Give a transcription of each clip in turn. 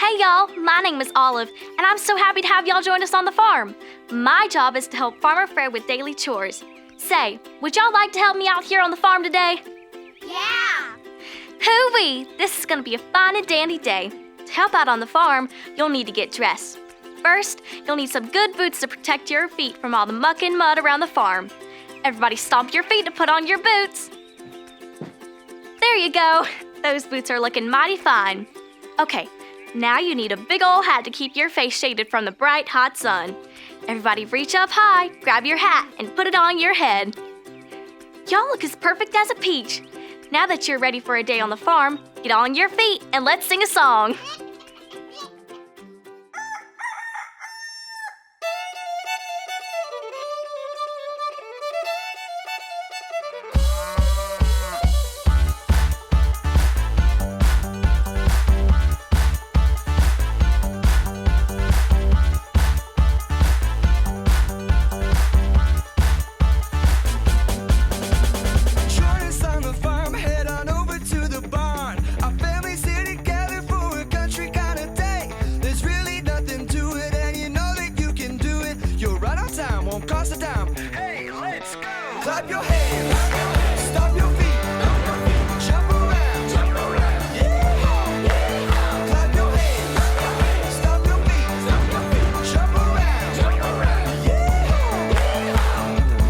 Hey y'all, my name is Olive, and I'm so happy to have y'all join us on the farm. My job is to help Farmer Fred with daily chores. Say, would y'all like to help me out here on the farm today? Yeah! Hooey! This is gonna be a fine and dandy day. To help out on the farm, you'll need to get dressed. First, you'll need some good boots to protect your feet from all the muck and mud around the farm. Everybody stomp your feet to put on your boots. There you go. Those boots are looking mighty fine. Okay, now you need a big ol' hat to keep your face shaded from the bright, hot sun. Everybody reach up high, grab your hat, and put it on your head. Y'all look as perfect as a peach. Now that you're ready for a day on the farm, get on your feet and let's sing a song. Cost a dime. Hey, let's go. Clap your hands. Stomp your feet. Jump around. Yeah. Clap your hands. Stomp your feet. Jump around. Yeah.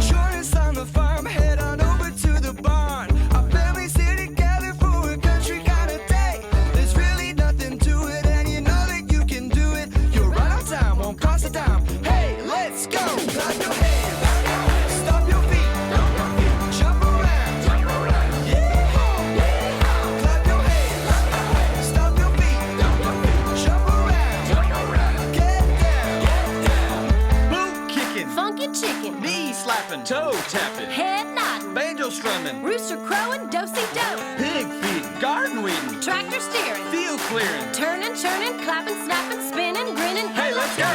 Join us on the farm. Head on over to the barn. Our families here together for a country kind of day. There's really nothing to it, and you know that you can do it. You're right on time. Won't cost a dime. Hey, let's go. Clap your hands. Chicken, knee slapping, toe tapping, head nodding, banjo strumming, rooster crowing, do-si-do, pig feeding, garden weeding, tractor steering, field clearing, turning, churning, clapping, snapping, spinning, grinning. Hey, let's go!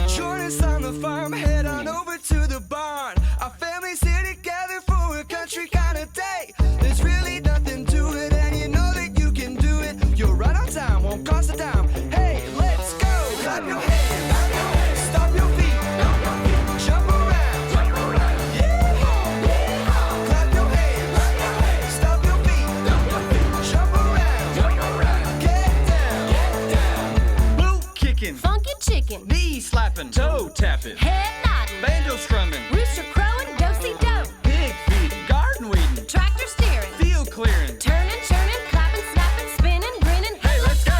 Join us on the farm, head on over to the barn. Our families here together for a country kind of day. There's really nothing to it, and you know that you can do it. You're right on time, won't cost a dime. Hey, let's go! Clap your hands, stomp your feet, jump around. Yeah. Clap your hands, stomp your feet, jump around. Get down. Boot kicking, Funky chicken, knee slapping, toe tapping, head nodding, banjo strumming, rooster crowing, do-si-do, pig feeding, garden weeding, tractor steering, field clearing, turning, churning, clapping, snapping, spinning, grinning. Hey, let's go!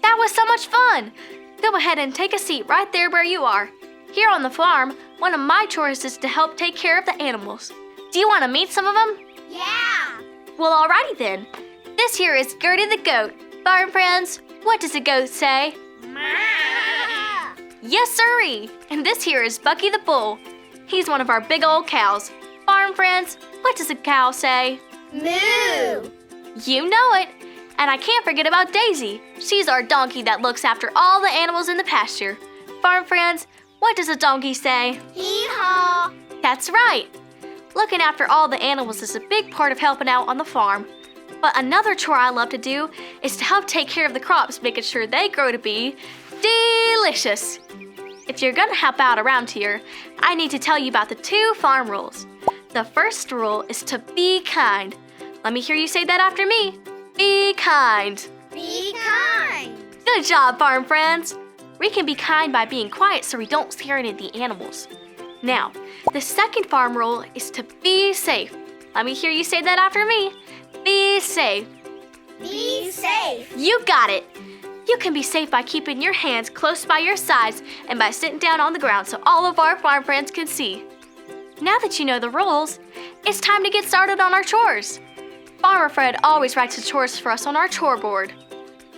That was so much fun! Go ahead and take a seat right there where you are. Here on the farm, one of my chores is to help take care of the animals. Do you want to meet some of them? Yeah! Well, alrighty then. This here is Gertie the goat. Farm friends, what does a goat say? Yes, sirree! And this here is Bucky the bull. He's one of our big old cows. Farm friends, what does a cow say? Moo! You know it! And I can't forget about Daisy. She's our donkey that looks after all the animals in the pasture. Farm friends, what does a donkey say? Hee-haw! That's right! Looking after all the animals is a big part of helping out on the farm. But another chore I love to do is to help take care of the crops, making sure they grow to be delicious. If you're gonna help out around here, I need to tell you about the 2 farm rules. The first rule is to be kind. Let me hear you say that after me. Be kind. Be kind! Good job, farm friends. We can be kind by being quiet so we don't scare any of the animals. Now, the second farm rule is to be safe. Let me hear you say that after me. Be safe. Be safe! You got it. You can be safe by keeping your hands close by your sides and by sitting down on the ground so all of our farm friends can see. Now that you know the rules, it's time to get started on our chores. Farmer Fred always writes the chores for us on our chore board.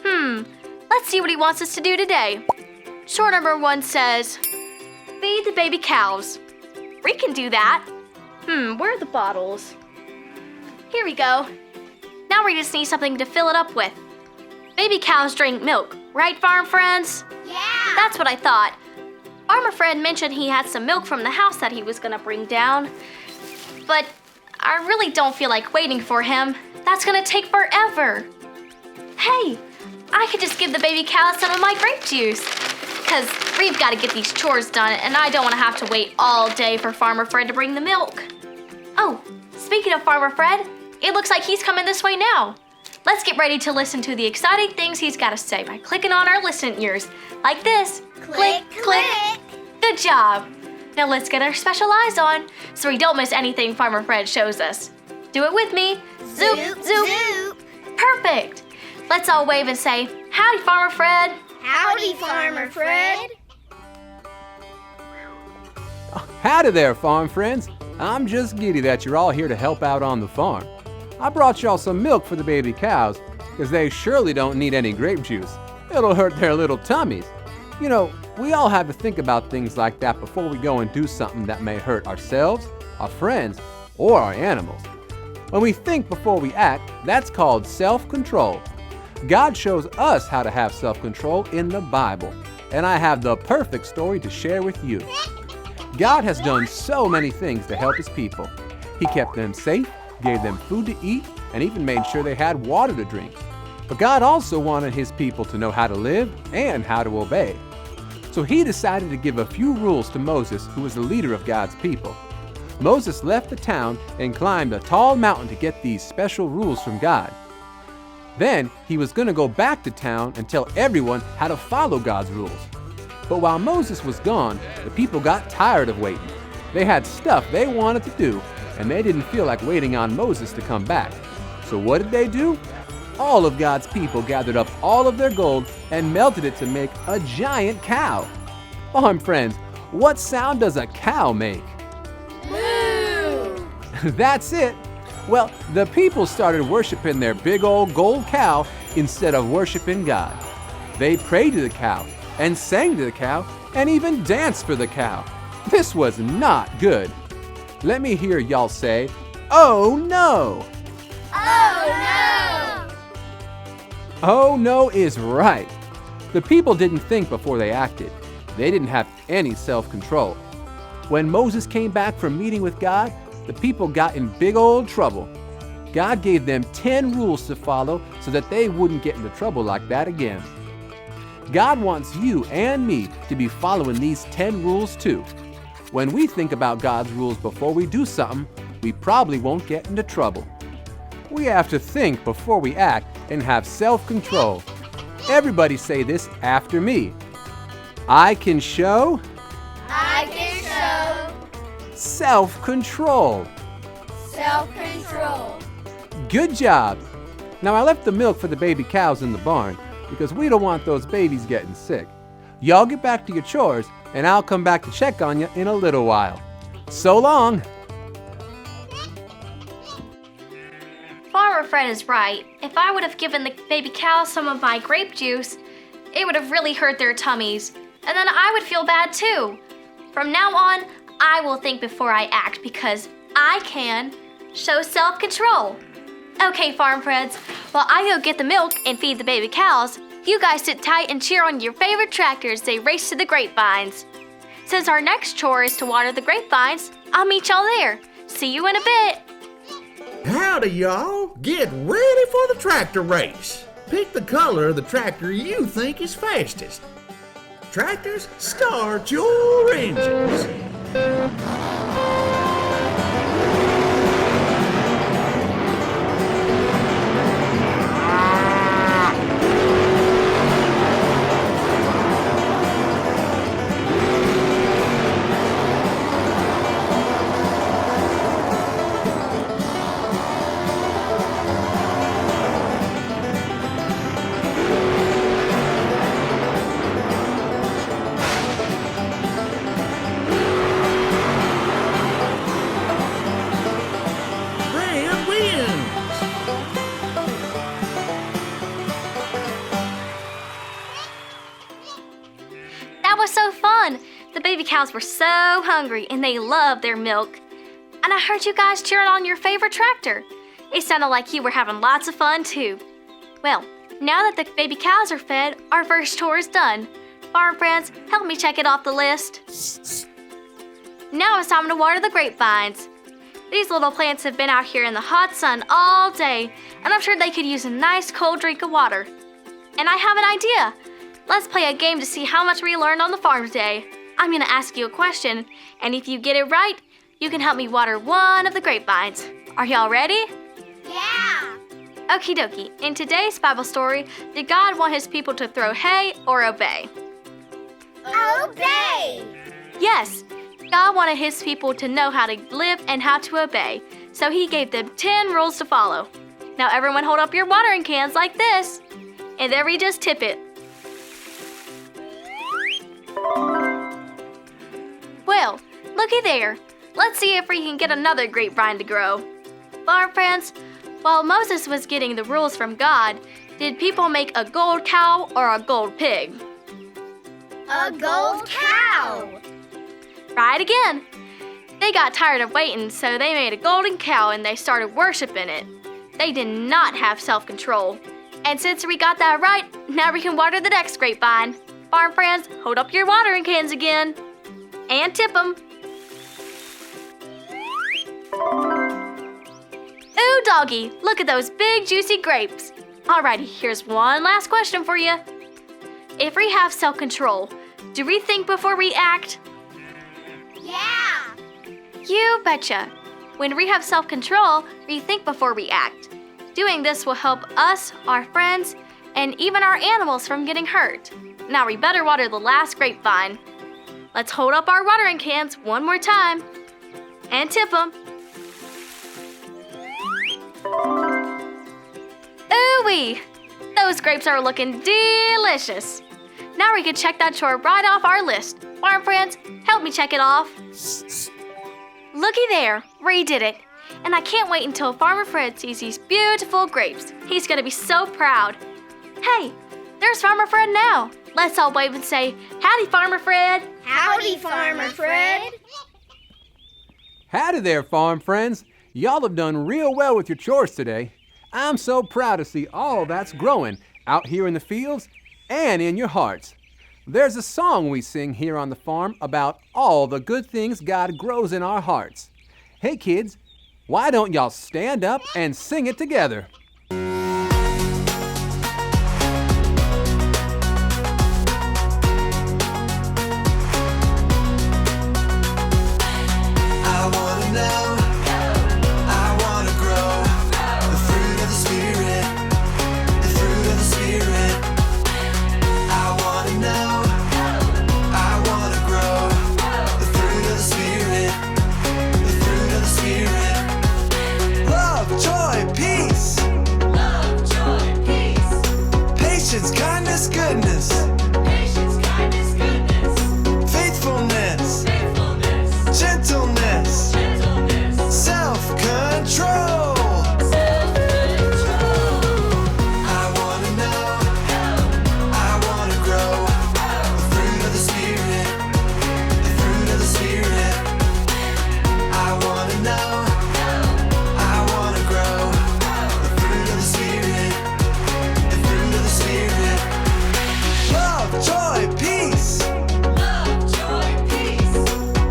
Let's see what he wants us to do today. Chore number 1 says, feed the baby cows. We can do that. Where are the bottles? Here we go. Now we just need something to fill it up with. Baby cows drink milk, right, farm friends? Yeah! That's what I thought. Farmer Fred mentioned he had some milk from the house that he was gonna bring down. But I really don't feel like waiting for him. That's gonna take forever. Hey, I could just give the baby cows some of my grape juice. Because we've got to get these chores done, and I don't want to have to wait all day for Farmer Fred to bring the milk. Oh, speaking of Farmer Fred, it looks like he's coming this way now. Let's get ready to listen to the exciting things he's got to say by clicking on our listening ears. Like this. Click, click. Good job. Now let's get our special eyes on so we don't miss anything Farmer Fred shows us. Do it with me. Zoop, zoop. Zoop. Perfect. Let's all wave and say, howdy, Farmer Fred. Howdy, Farmer Fred. Howdy there, farm friends. I'm just giddy that you're all here to help out on the farm. I brought y'all some milk for the baby cows, because they surely don't need any grape juice. It'll hurt their little tummies. You know, we all have to think about things like that before we go and do something that may hurt ourselves, our friends, or our animals. When we think before we act, that's called self-control. God shows us how to have self-control in the Bible, and I have the perfect story to share with you. God has done so many things to help His people. He kept them safe, gave them food to eat, and even made sure they had water to drink. But God also wanted His people to know how to live and how to obey. So He decided to give a few rules to Moses, who was the leader of God's people. Moses left the town and climbed a tall mountain to get these special rules from God. Then he was going to go back to town and tell everyone how to follow God's rules. But while Moses was gone, the people got tired of waiting. They had stuff they wanted to do, and they didn't feel like waiting on Moses to come back. So what did they do? All of God's people gathered up all of their gold and melted it to make a giant cow. Farm friends, what sound does a cow make? Moo! That's it. Well, the people started worshiping their big old gold cow instead of worshiping God. They prayed to the cow and sang to the cow and even danced for the cow. This was not good. Let me hear y'all say, "Oh no!" Oh no! Oh no is right. The people didn't think before they acted. They didn't have any self-control. When Moses came back from meeting with God, the people got in big old trouble. God gave them 10 rules to follow so that they wouldn't get into trouble like that again. God wants you and me to be following these 10 rules too. When we think about God's rules before we do something, we probably won't get into trouble. We have to think before we act and have self-control. Everybody say this after me. I can show I can show self-control. self-control. Good job. Now I left the milk for the baby cows in the barn because we don't want those babies getting sick. Y'all get back to your chores and I'll come back to check on you in a little while. So long. Farmer Fred is right. If I would have given the baby cows some of my grape juice, it would have really hurt their tummies. And then I would feel bad too. From now on, I will think before I act because I can show self-control. Okay, farm friends, while I go get the milk and feed the baby cows, you guys sit tight and cheer on your favorite tractor as they race to the grapevines. Since our next chore is to water the grapevines, I'll meet y'all there. See you in a bit. Howdy, y'all. Get ready for the tractor race. Pick the color of the tractor you think is fastest. Tractors, start your engines. Brad wins. That was so fun. The baby cows were so hungry and they loved their milk. And I heard you guys cheering on your favorite tractor. It sounded like you were having lots of fun too. Well, now that the baby cows are fed, our first chore is done. Farm friends, help me check it off the list. Now it's time to water the grapevines. These little plants have been out here in the hot sun all day, and I'm sure they could use a nice cold drink of water. And I have an idea. Let's play a game to see how much we learned on the farm today. I'm gonna ask you a question, and if you get it right, you can help me water one of the grapevines. Are y'all ready? Yeah. Okie dokie. In today's Bible story, did God want his people to throw hay or obey? Obey. Yes, God wanted his people to know how to live and how to obey, so he gave them 10 rules to follow. Now everyone hold up your watering cans like this, and then we just tip it. Well, looky there. Let's see if we can get another grapevine to grow. Farm friends, while Moses was getting the rules from God, did people make a gold cow or a gold pig? A gold cow. Right again. They got tired of waiting, so they made a golden cow and they started worshiping it. They did not have self-control. And since we got that right, now we can water the next grapevine. Farm friends, hold up your watering cans again. And tip them. Ooh, doggy, look at those big juicy grapes. Alrighty, here's one last question for you. If we have self-control, do we think before we act? Yeah. You betcha. When we have self-control, we think before we act. Doing this will help us, our friends, and even our animals from getting hurt. Now we better water the last grapevine. Let's hold up our watering cans one more time and tip them. Ooh-wee! Those grapes are looking delicious. Now we can check that chore right off our list. Farm friends, help me check it off. Looky there, Ray did it. And I can't wait until Farmer Fred sees these beautiful grapes. He's gonna be so proud. Hey, there's Farmer Fred now. Let's all wave and say, howdy, Farmer Fred. Howdy, Farmer Fred. Howdy there, farm friends. Y'all have done real well with your chores today. I'm so proud to see all that's growing out here in the fields and in your hearts. There's a song we sing here on the farm about all the good things God grows in our hearts. Hey kids, why don't y'all stand up and sing it together? I wanna know, I wanna grow the fruit of the Spirit, the fruit of the Spirit. I wanna know, I wanna grow the fruit of the Spirit, the fruit of the Spirit. Love, joy, peace. Love, joy, peace. Patience, kindness, goodness. Patience, kindness, goodness. Faithfulness. Gentleness, self-control. I wanna know, I wanna grow the fruit of the Spirit, the fruit of the Spirit. I wanna know, I wanna grow the fruit of the Spirit, the fruit of the Spirit. Love, joy, peace.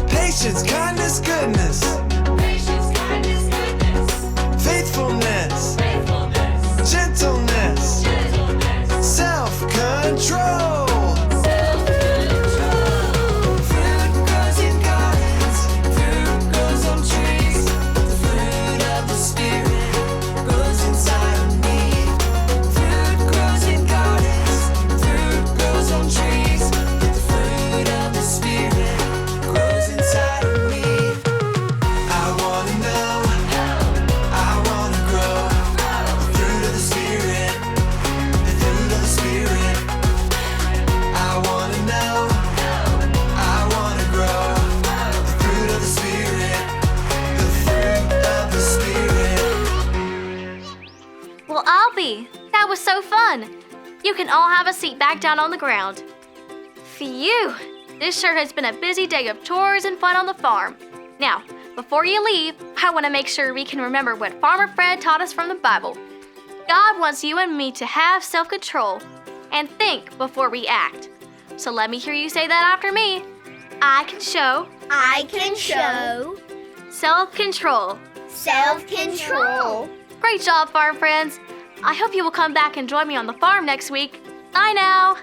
Patience, kindness, goodness. Patience, kindness, goodness. Faithfulness. Faithfulness. Gentleness. Gentleness. Self-control. Self-control. Fruit grows in gardens. Fruit grows on trees. The fruit of the Spirit grows inside of me. Fruit grows in gardens. Fruit grows on trees. The fruit of the Spirit grows inside of me. I wanna know, I wanna grow the fruit of the Spirit, the fruit of the Spirit. I wanna know, I wanna grow the fruit of the Spirit, the fruit of the Spirit. Well, I'll be. That was so fun. You can all have a seat back down on the ground. Phew. This sure has been a busy day of chores and fun on the farm. Now, before you leave, I want to make sure we can remember what Farmer Fred taught us from the Bible. God wants you and me to have self-control and think before we act. So let me hear you say that after me. I can show I can show self-control. self-control. Great job, farm friends. I hope you will come back and join me on the farm next week. Bye now.